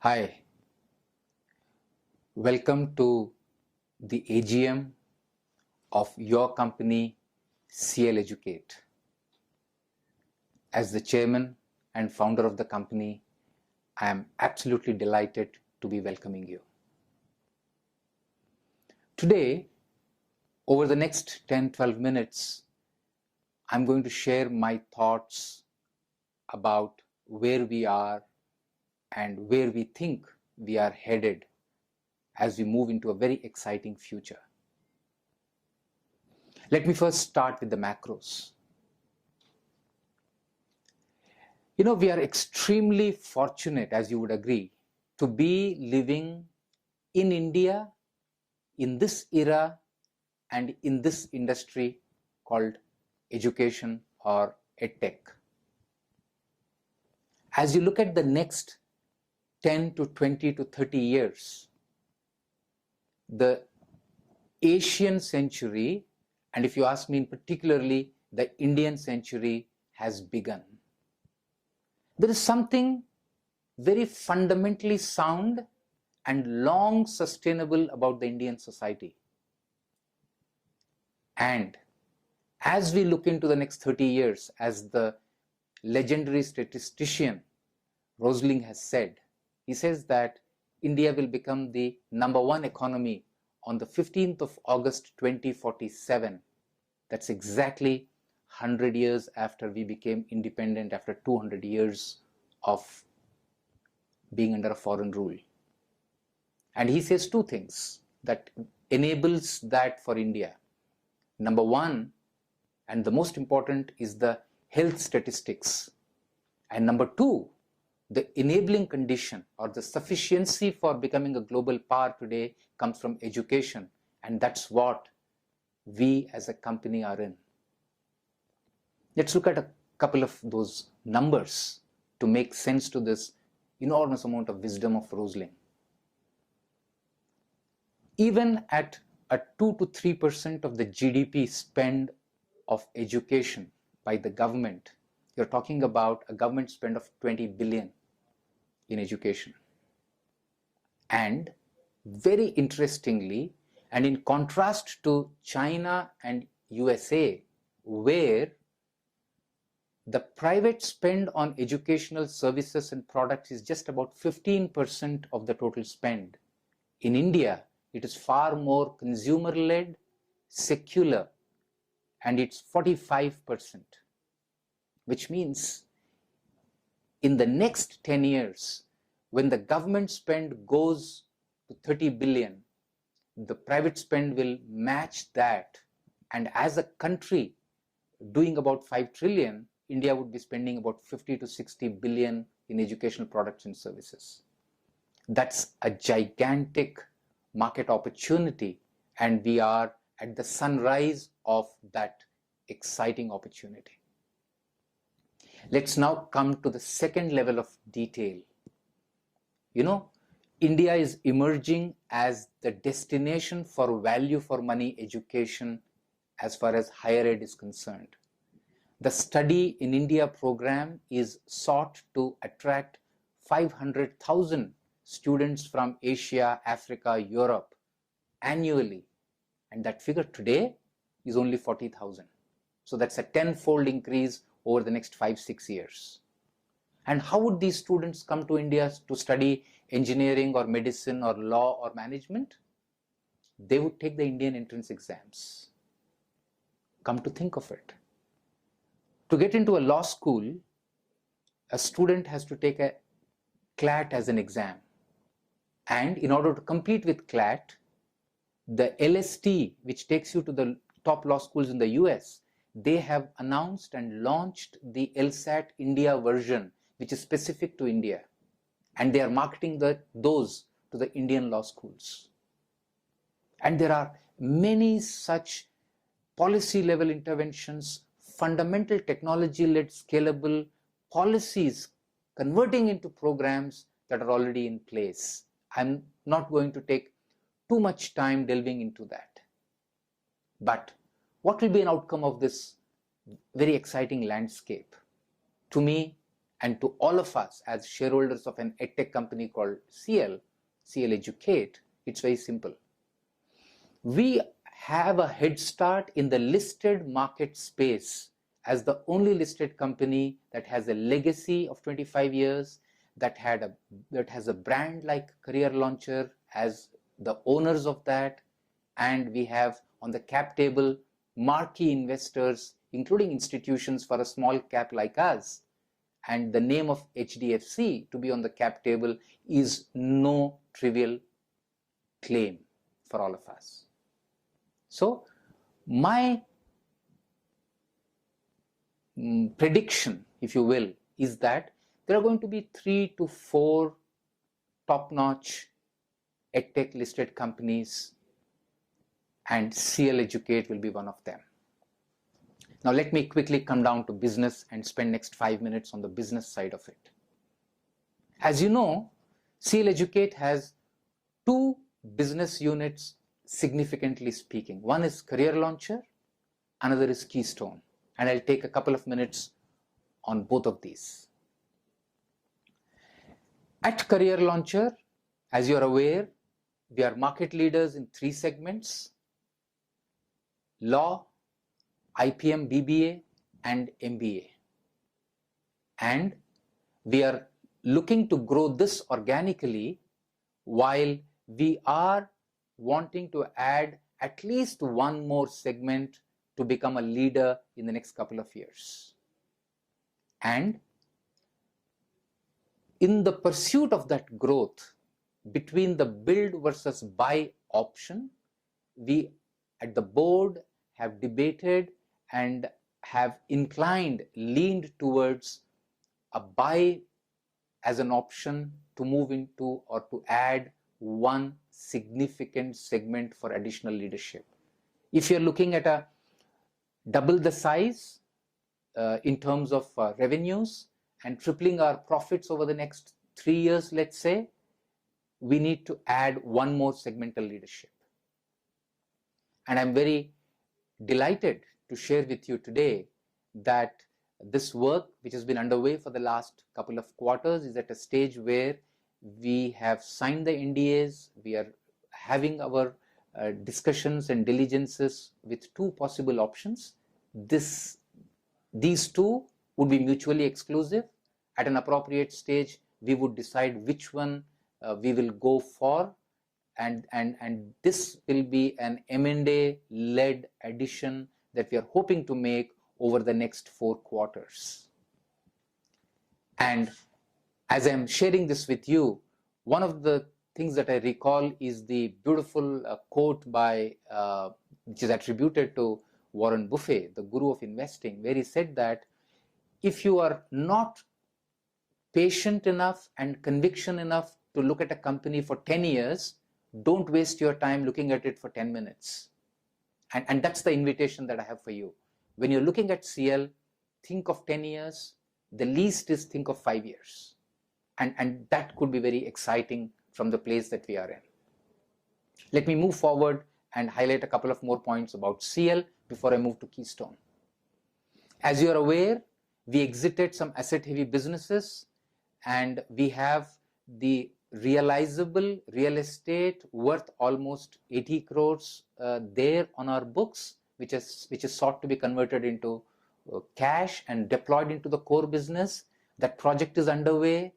Hi, welcome to the AGM of your company, CL Educate. As the chairman and founder of the company, I am absolutely delighted to be welcoming you. Today, over the next 10-12 minutes, I'm going to share my thoughts about where we are and where we think we are headed as we move into a very exciting future. Let me first start with the macros. We are extremely fortunate, as you would agree, to be living in India in this era and in this industry called education or EdTech. As you look at the next 10 to 20 to 30 years, the Asian century, and if you ask me in particularly, the Indian century has begun. There is something very fundamentally sound and long sustainable about the Indian society. And as we look into the next 30 years, as the legendary statistician Rosling has said, he says that India will become the #1 economy on the 15th of August 2047. That's exactly 100 years after we became independent, after 200 years of being under a foreign rule. And he says two things that enables that for India. #1, and the most important, is the health statistics. And #2, the enabling condition or the sufficiency for becoming a global power today comes from education. And that's what we as a company are in. Let's look at a couple of those numbers to make sense to this enormous amount of wisdom of Rosling. Even at a 2 to 3% of the GDP spend of education by the government, you're talking about a government spend of 20 billion in education. And very interestingly, and in contrast to China and USA, where the private spend on educational services and products is just about 15% of the total spend. In India, it is far more consumer-led, secular, and it's 45%, which means in the next 10 years, when the government spend goes to 30 billion, the private spend will match that. And as a country doing about 5 trillion, India would be spending about 50 to 60 billion in educational products and services. That's a gigantic market opportunity, and we are at the sunrise of that exciting opportunity. Let's now come to the second level of detail. India is emerging as the destination for value for money education as far as higher ed is concerned. The Study in India program is sought to attract 500,000 students from Asia, Africa, Europe annually. And that figure today is only 40,000. So that's a 10-fold increase over the next 5-6 years. And how would these students come to India to study engineering or medicine or law or management? They would take the Indian entrance exams. Come to think of it. To get into a law school, a student has to take a CLAT as an exam. And in order to compete with CLAT, the LST, which takes you to the top law schools in the US, they have announced and launched the LSAT India version, which is specific to India. And they are marketing those to the Indian law schools. And there are many such policy level interventions, fundamental technology-led scalable policies converting into programs that are already in place. I'm not going to take too much time delving into that. But what will be an outcome of this very exciting landscape. To me and to all of us as shareholders of an EdTech company called CL Educate, it's very simple. We have a head start in the listed market space as the only listed company that has a legacy of 25 years, that has a brand like Career Launcher as the owners of that, and we have on the cap table marquee investors, including institutions for a small cap like us. And the name of HDFC to be on the cap table is no trivial claim for all of us. So my prediction, if you will, is that there are going to be 3 to 4 top-notch EdTech listed companies, and CL Educate will be one of them. Now let me quickly come down to business and spend next 5 minutes on the business side of it. As you know, CL Educate has 2 business units, significantly speaking. One is Career Launcher, another is Keystone, and I'll take a couple of minutes on both of these. At Career Launcher, as you're aware, we are market leaders in 3 segments: law, IPM, BBA, and MBA. And we are looking to grow this organically, while we are wanting to add at least one more segment to become a leader in the next couple of years. And in the pursuit of that growth, between the build versus buy option, we at the board have debated and have leaned towards a buy as an option to move into or to add one significant segment for additional leadership. If you're looking at a double the size in terms of revenues and tripling our profits over the next 3 years, let's say, we need to add one more segmental leadership. And I'm very delighted to share with you today that this work, which has been underway for the last couple of quarters, is at a stage where we have signed the NDAs. We are having our discussions and diligences with 2 possible options. These 2 would be mutually exclusive. At an appropriate stage, we would decide which one we will go for, and this will be an M&A led addition that we are hoping to make over the next 4 quarters. And as I'm sharing this with you, one of the things that I recall is the beautiful quote by which is attributed to Warren Buffett, the guru of investing, where he said that if you are not patient enough and conviction enough to look at a company for 10 years, don't waste your time looking at it for 10 minutes. And that's the invitation that I have for you. When you're looking at CL, think of 10 years, the least is think of 5 years. And that could be very exciting from the place that we are in. Let me move forward and highlight a couple of more points about CL before I move to Keystone. As you are aware, we exited some asset heavy businesses, and we have the realizable real estate worth almost 80 crores there on our books, which is sought to be converted into cash and deployed into the core business. That project is underway.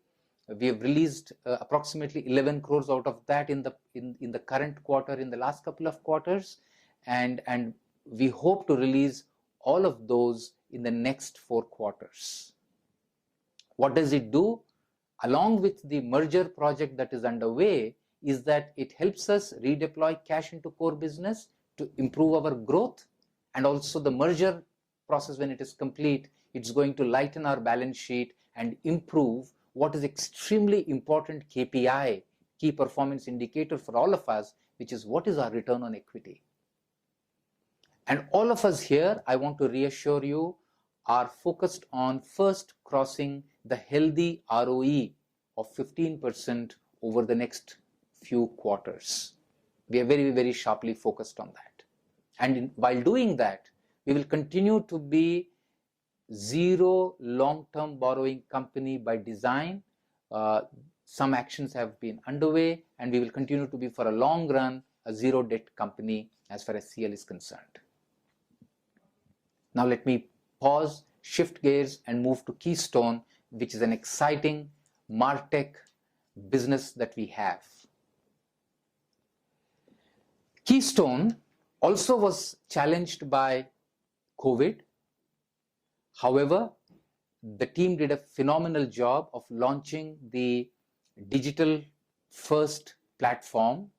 We have released approximately 11 crores out of that in the current quarter, in the last couple of quarters, and we hope to release all of those in the next 4 quarters. What does it do? Along with the merger project that is underway, is that it helps us redeploy cash into core business to improve our growth, and also the merger process, when it is complete, it's going to lighten our balance sheet and improve what is extremely important KPI, key performance indicator for all of us, which is what is our return on equity. And all of us here, I want to reassure you, are focused on first crossing the healthy ROE of 15% over the next few quarters. We are very, very sharply focused on that. And while doing that, we will continue to be zero long-term borrowing company by design. Some actions have been underway, and we will continue to be, for a long run, a zero debt company as far as CL is concerned. Now let me pause, shift gears, and move to Keystone, which is an exciting MarTech business that we have. Keystone also was challenged by COVID. However, the team did a phenomenal job of launching the digital first platform,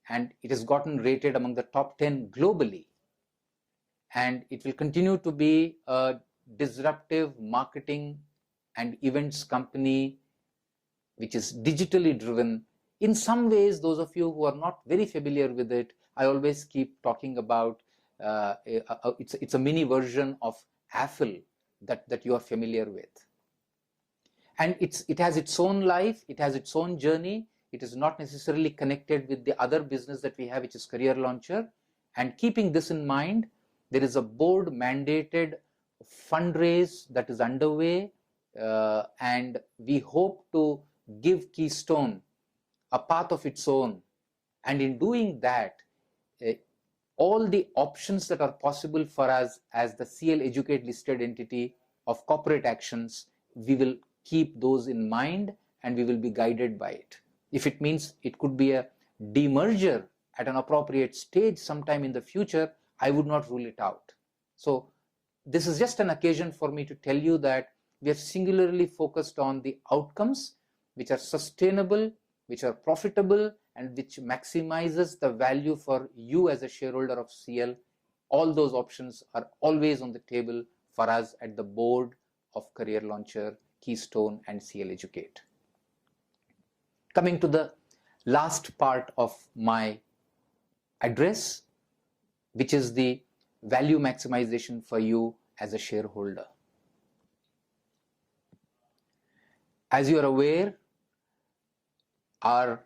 and it has gotten rated among the top 10 globally. And it will continue to be a disruptive marketing and events company which is digitally driven. In some ways, those of you who are not very familiar with it, I always keep talking about it's a mini version of Apple that you are familiar with. And it has its own life, it has its own journey. It is not necessarily connected with the other business that we have, which is Career Launcher. And keeping this in mind, there is a board mandated fundraise that is underway, and we hope to give Keystone a path of its own. And in doing that, all the options that are possible for us as the CL Educate listed entity of corporate actions, we will keep those in mind and we will be guided by it. If it means it could be a demerger at an appropriate stage sometime in the future, I would not rule it out. So this is just an occasion for me to tell you that we are singularly focused on the outcomes which are sustainable, which are profitable, and which maximizes the value for you as a shareholder of CL. All those options are always on the table for us at the board of Career Launcher, Keystone, and CL Educate. Coming to the last part of my address, which is the value maximization for you as a shareholder. As you are aware, our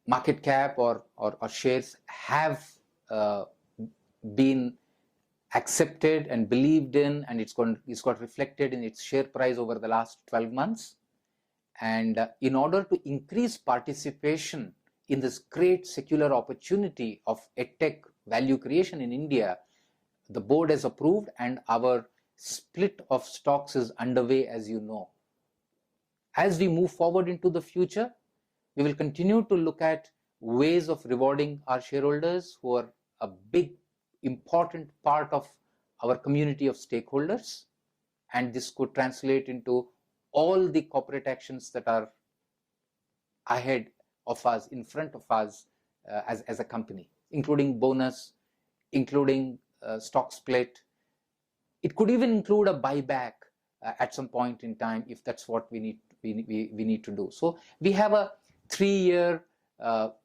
market cap or shares have been accepted and believed in, and it's got reflected in its share price over the last 12 months. And in order to increase participation in this great secular opportunity of EdTech value creation in India, the board has approved and our split of stocks is underway, as you know. As we move forward into the future, we will continue to look at ways of rewarding our shareholders who are a big, important part of our community of stakeholders. And this could translate into all the corporate actions that are ahead of us, in front of us as a company, including bonus, including stock split. It could even include a buyback at some point in time if that's what we need to do. So we have a 3-year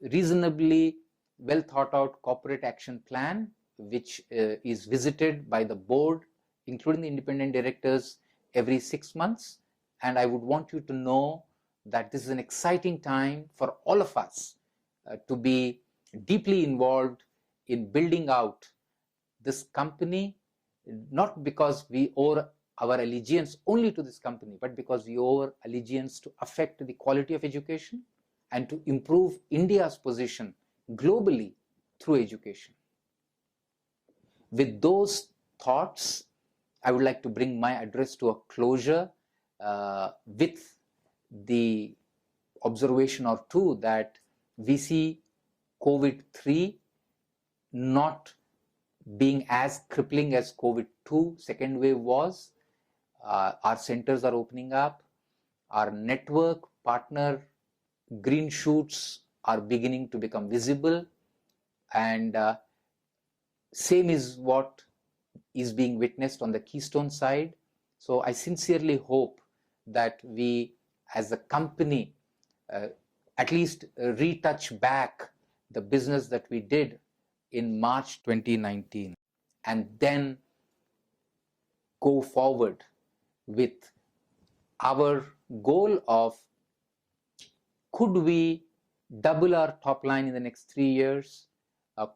reasonably well thought out corporate action plan, which is visited by the board, including the independent directors, every 6 months. And I would want you to know that this is an exciting time for all of us to be deeply involved in building out this company, not because we owe our allegiance only to this company, but because we owe our allegiance to affect the quality of education and to improve India's position globally through education. With those thoughts, I would like to bring my address to a closure with the observation or two that we see COVID-3 not being as crippling as COVID-2 second wave was. Our centers are opening up. Our network partner green shoots are beginning to become visible, and same is what is being witnessed on the Keystone side. So I sincerely hope that we as a company at least retouch back the business that we did in March 2019 and then go forward with our goal of, could we double our top line in the next 3 years?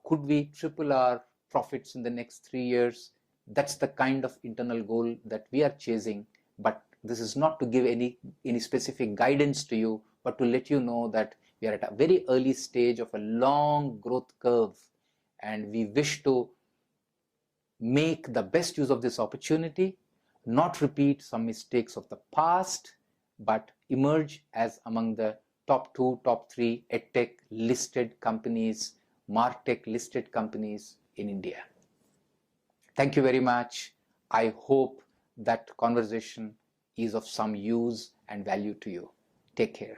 Could we triple our profits in the next 3 years? That's the kind of internal goal that we are chasing. But this is not to give any specific guidance to you, but to let you know that we are at a very early stage of a long growth curve, and we wish to make the best use of this opportunity, not repeat some mistakes of the past, but emerge as among the top 2, top 3 EdTech listed companies, MarTech listed companies in India. Thank you very much. I hope that conversation is of some use and value to you. Take care.